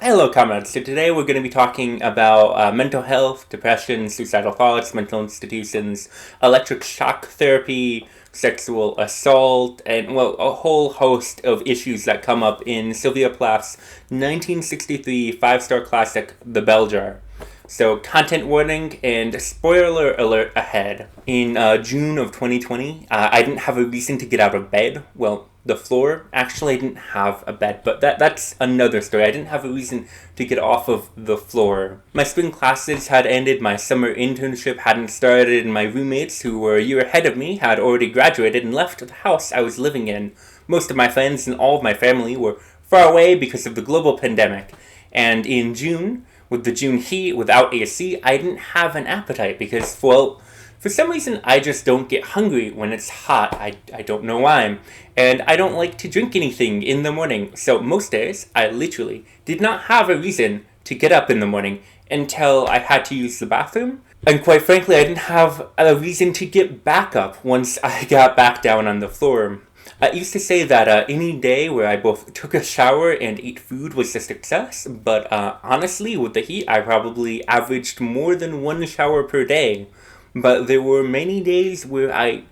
Hello, comrades. So today we're going to be talking about mental health, depression, suicidal thoughts, mental institutions, electric shock therapy, sexual assault, and, well, a whole host of issues that come up in Sylvia Plath's 1963 five-star classic, The Bell Jar. So, content warning and spoiler alert ahead. In June of 2020, I didn't have a reason to get out of bed. Well, the floor. Actually, I didn't have a bed, but that's another story. I didn't have a reason to get off of the floor. My spring classes had ended, my summer internship hadn't started, and my roommates, who were a year ahead of me, had already graduated and left the house I was living in. Most of my friends and all of my family were far away because of the global pandemic. And in June, with the June heat, without AC, I didn't have an appetite because, well, for some reason, I just don't get hungry when it's hot. I don't know why. And I don't like to drink anything in the morning. So most days, I literally did not have a reason to get up in the morning until I had to use the bathroom. And quite frankly, I didn't have a reason to get back up once I got back down on the floor. I used to say that any day where I both took a shower and ate food was a success, but honestly, with the heat, I probably averaged more than one shower per day. But there were many days where I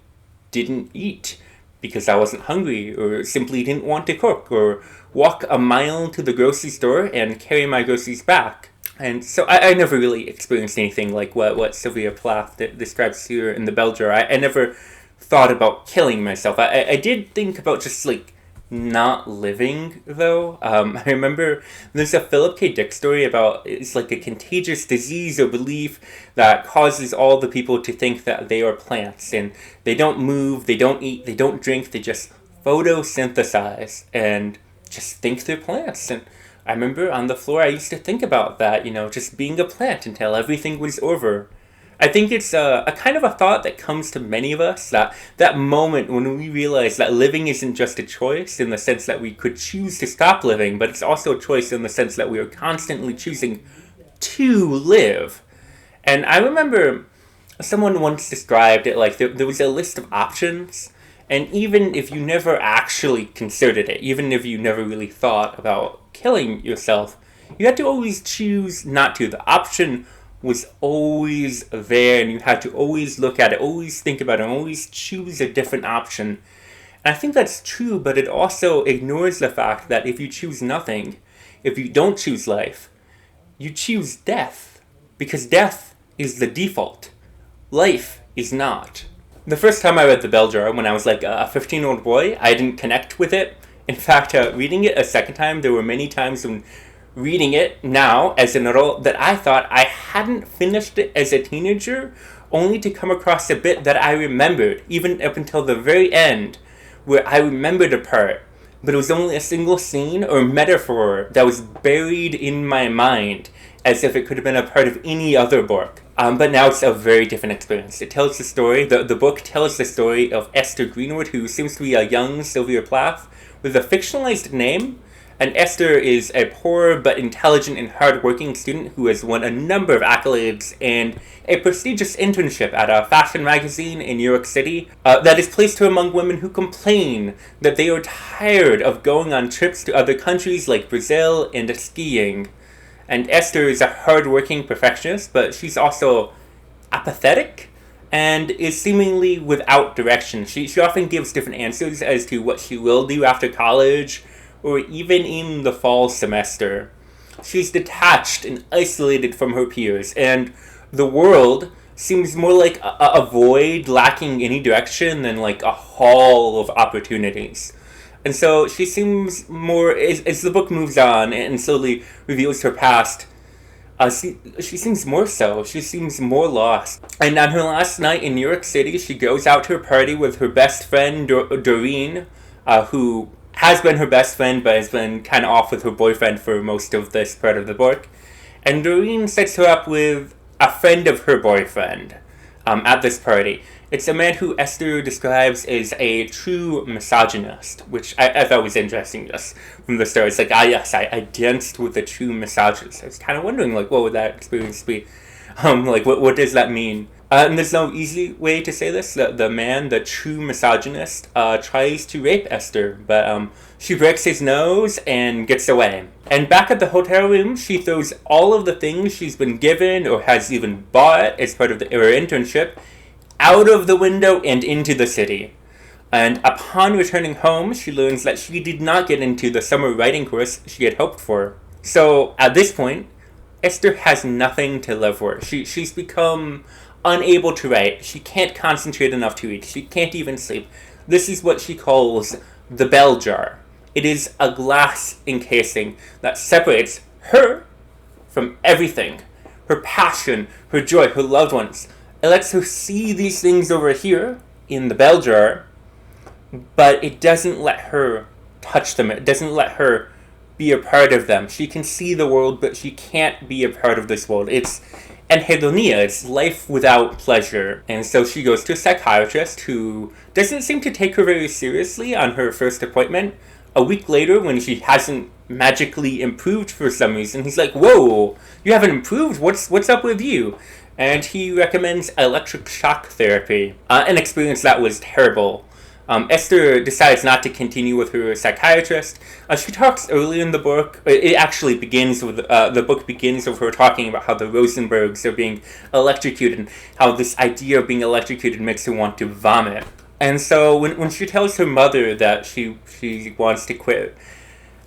didn't eat because I wasn't hungry or simply didn't want to cook or walk a mile to the grocery store and carry my groceries back. And so I never really experienced anything like what Sylvia Plath describes here in The Bell Jar. I never thought about killing myself. I did think about just like not living, though. I remember there's a Philip K. Dick story about it's like a contagious disease or belief that causes all the people to think that they are plants and they don't move, they don't eat, they don't drink, they just photosynthesize and just think they're plants. And I remember on the floor I used to think about that, just being a plant until everything was over. I think it's a kind of a thought that comes to many of us, that moment when we realize that living isn't just a choice in the sense that we could choose to stop living, but it's also a choice in the sense that we are constantly choosing to live. And I remember someone once described it like there was a list of options, and even if you never actually considered it, even if you never really thought about killing yourself, you had to always choose not to. The option was always there, and you had to always look at it, always think about it, and always choose a different option. And I think that's true, but it also ignores the fact that if you choose nothing, if you don't choose life, you choose death. Because death is the default. Life is not. The first time I read The Bell Jar, when I was like a 15-year-old boy, I didn't connect with it. In fact, reading it a second time, there were many times when reading it now as an adult that I thought I hadn't finished it as a teenager, only to come across a bit that I remembered, even up until the very end, where I remembered a part, but it was only a single scene or metaphor that was buried in my mind as if it could have been a part of any other book. But now it's a very different experience. It tells the story, the book tells the story of Esther Greenwood, who seems to be a young Sylvia Plath with a fictionalized name. And Esther is a poor but intelligent and hardworking student who has won a number of accolades and a prestigious internship at a fashion magazine in New York City that has placed her among women who complain that they are tired of going on trips to other countries like Brazil and skiing. And Esther is a hardworking perfectionist, but she's also apathetic and is seemingly without direction. She often gives different answers as to what she will do after college, or even in the fall semester. She's detached and isolated from her peers, and the world seems more like a void lacking any direction than like a hall of opportunities. And so she seems more, as the book moves on and slowly reveals her past, she seems more so. She seems more lost. And on her last night in New York City, she goes out to her party with her best friend, Doreen, who has been her best friend, but has been kind of off with her boyfriend for most of this part of the book. And Doreen sets her up with a friend of her boyfriend at this party. It's a man who Esther describes as a true misogynist, which I thought was interesting just from the start. It's like, yes, I danced with a true misogynist. I was kind of wondering, like, what would that experience be? What does that mean? And there's no easy way to say this. The man, the true misogynist, tries to rape Esther, but she breaks his nose and gets away. And back at the hotel room, she throws all of the things she's been given or has even bought as part of her internship out of the window and into the city. And upon returning home, she learns that she did not get into the summer writing course she had hoped for. So at this point, Esther has nothing to live for. She's become unable to write. She can't concentrate enough to eat. She can't even sleep. This is what she calls the bell jar. It is a glass encasing that separates her from everything. Her passion, her joy, her loved ones. It lets her see these things over here in the bell jar, but it doesn't let her touch them. It doesn't let her be a part of them. She can see the world, but she can't be a part of this world. It's anhedonia, it's life without pleasure. And so she goes to a psychiatrist who doesn't seem to take her very seriously on her first appointment. A week later, when she hasn't magically improved for some reason, he's like, "Whoa, you haven't improved? What's up with you?" And he recommends electric shock therapy, an experience that was terrible. Esther decides not to continue with her psychiatrist. She talks early in the book. It actually begins with the book begins with her talking about how the Rosenbergs are being electrocuted, and how this idea of being electrocuted makes her want to vomit. And so when she tells her mother that she wants to quit,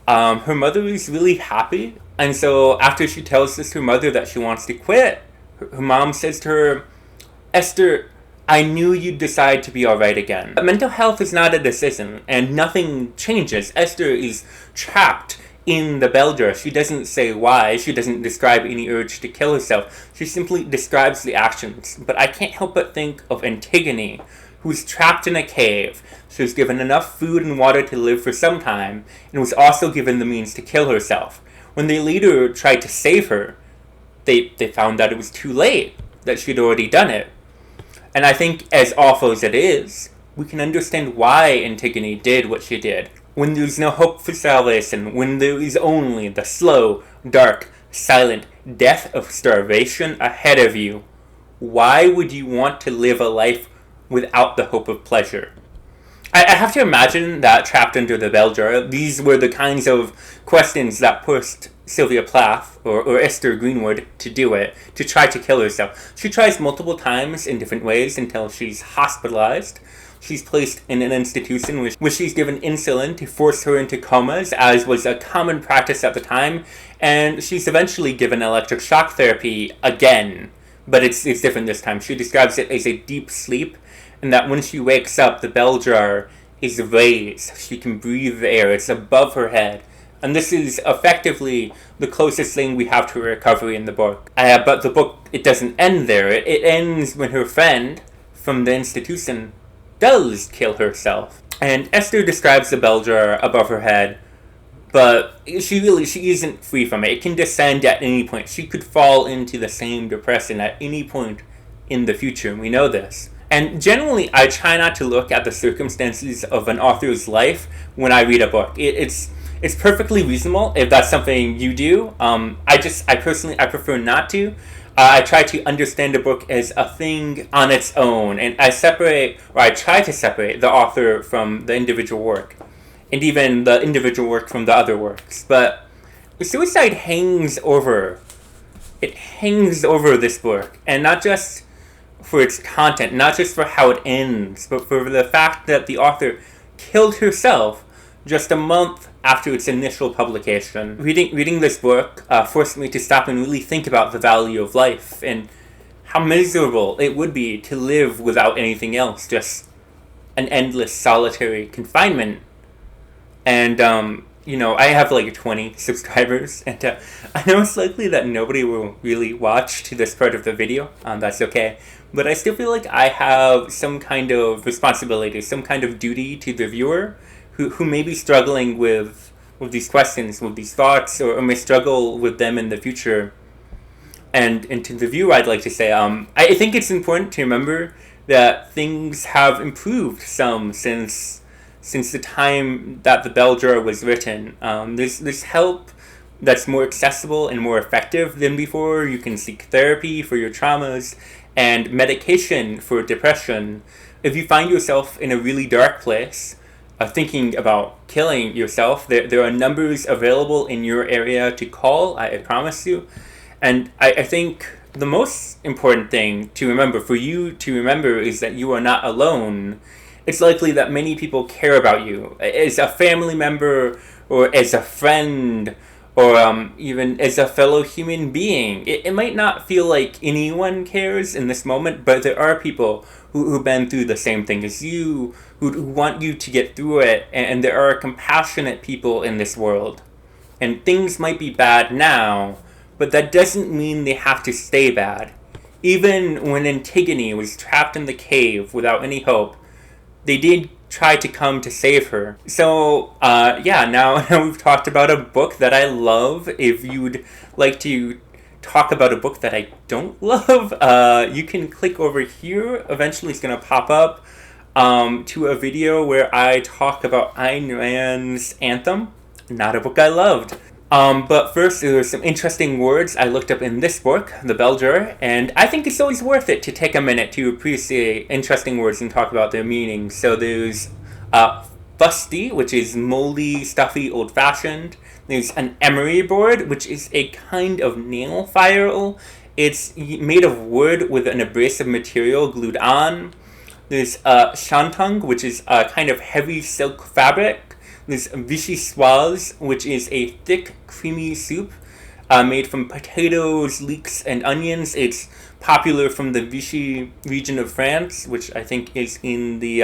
her mother is really happy. And so after she tells this to her mother that she wants to quit, her mom says to her, "Esther, I knew you'd decide to be alright again." But mental health is not a decision, and nothing changes. Esther is trapped in the bell jar. She doesn't say why. She doesn't describe any urge to kill herself. She simply describes the actions. But I can't help but think of Antigone, who's trapped in a cave. She was given enough food and water to live for some time, and was also given the means to kill herself. When they later tried to save her, they found that it was too late, that she'd already done it. And I think, as awful as it is, we can understand why Antigone did what she did. When there's no hope for salvation, when there is only the slow, dark, silent death of starvation ahead of you, why would you want to live a life without the hope of pleasure? I have to imagine that trapped under the bell jar, these were the kinds of questions that pushed Sylvia Plath, or Esther Greenwood, to do it, to try to kill herself. She tries multiple times in different ways until she's hospitalized. She's placed in an institution where she's given insulin to force her into comas, as was a common practice at the time, and she's eventually given electric shock therapy again, but it's different this time. She describes it as a deep sleep, and that when she wakes up, the bell jar is raised. She can breathe the air. It's above her head. And this is effectively the closest thing we have to recovery in the book. But the book, it doesn't end there. It ends when her friend from the institution does kill herself. And Esther describes the bell jar above her head, but she isn't free from it. It can descend at any point. She could fall into the same depression at any point in the future, and we know this. And generally, I try not to look at the circumstances of an author's life when I read a book. It's perfectly reasonable if that's something you do. I prefer not to. I try to understand a book as a thing on its own, and I try to separate the author from the individual work, and even the individual work from the other works. But suicide hangs over this book, and not just for its content, not just for how it ends, but for the fact that the author killed herself just a month after its initial publication. Reading this book forced me to stop and really think about the value of life, and how miserable it would be to live without anything else, just an endless solitary confinement. And I have like 20 subscribers, and I know it's likely that nobody will really watch to this part of the video. That's okay. But I still feel like I have some kind of responsibility, some kind of duty to the viewer who may be struggling with these questions, with these thoughts, or may struggle with them in the future. And to the viewer, I'd like to say, I think it's important to remember that things have improved some since the time that the bell jar was written. There's help that's more accessible and more effective than before. You can seek therapy for your traumas, and medication for depression. If you find yourself in a really dark place, thinking about killing yourself, there are numbers available in your area to call, I promise you. And I think the most important thing to remember, for you to remember, is that you are not alone. It's likely that many people care about you as a family member or as a friend or even as a fellow human being. It might not feel like anyone cares in this moment, but there are people who've been through the same thing as you, who want you to get through it, and there are compassionate people in this world. And things might be bad now, but that doesn't mean they have to stay bad. Even when Antigone was trapped in the cave without any hope, they did try to come to save her. So, now we've talked about a book that I love. If you'd like to talk about a book that I don't love, you can click over here. Eventually it's going to pop up to a video where I talk about Ayn Rand's Anthem. Not a book I loved. But first, there were some interesting words I looked up in this book, The Bell Jar, and I think it's always worth it to take a minute to appreciate interesting words and talk about their meaning. So there's fusty, which is moldy, stuffy, old-fashioned. There's an emery board, which is a kind of nail file. It's made of wood with an abrasive material glued on. There's shantung, which is a kind of heavy silk fabric. There's vichyssoise, which is a thick, creamy soup made from potatoes, leeks, and onions. It's popular from the Vichy region of France, which I think is in the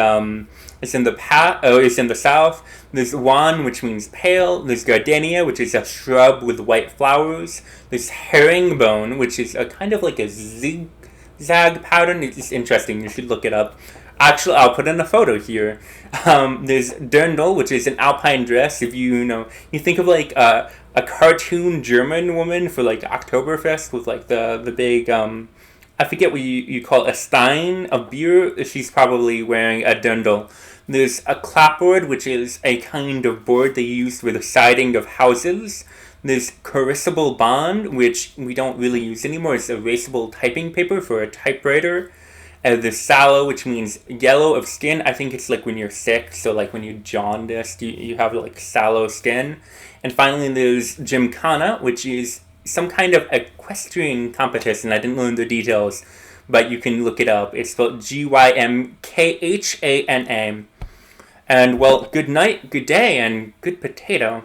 south. There's wan, which means pale. There's gardenia, which is a shrub with white flowers. There's herringbone, which is a kind of like a zigzag pattern. It's interesting. You should look it up. Actually, I'll put in a photo here. There's dirndl, which is an alpine dress. If you think of like a cartoon German woman for like Oktoberfest with like the big, I forget what you call it, a stein of beer. She's probably wearing a dirndl. There's a clapboard, which is a kind of board they use for the siding of houses. There's corrisible bond, which we don't really use anymore. It's erasable typing paper for a typewriter. The sallow, which means yellow of skin. I think it's like when you're sick, so like when you're jaundiced, you have like sallow skin. And finally, there's gymkhana, which is some kind of equestrian competition. I didn't learn the details, but you can look it up. It's spelled Gymkhana. And well, good night, good day, and good potato.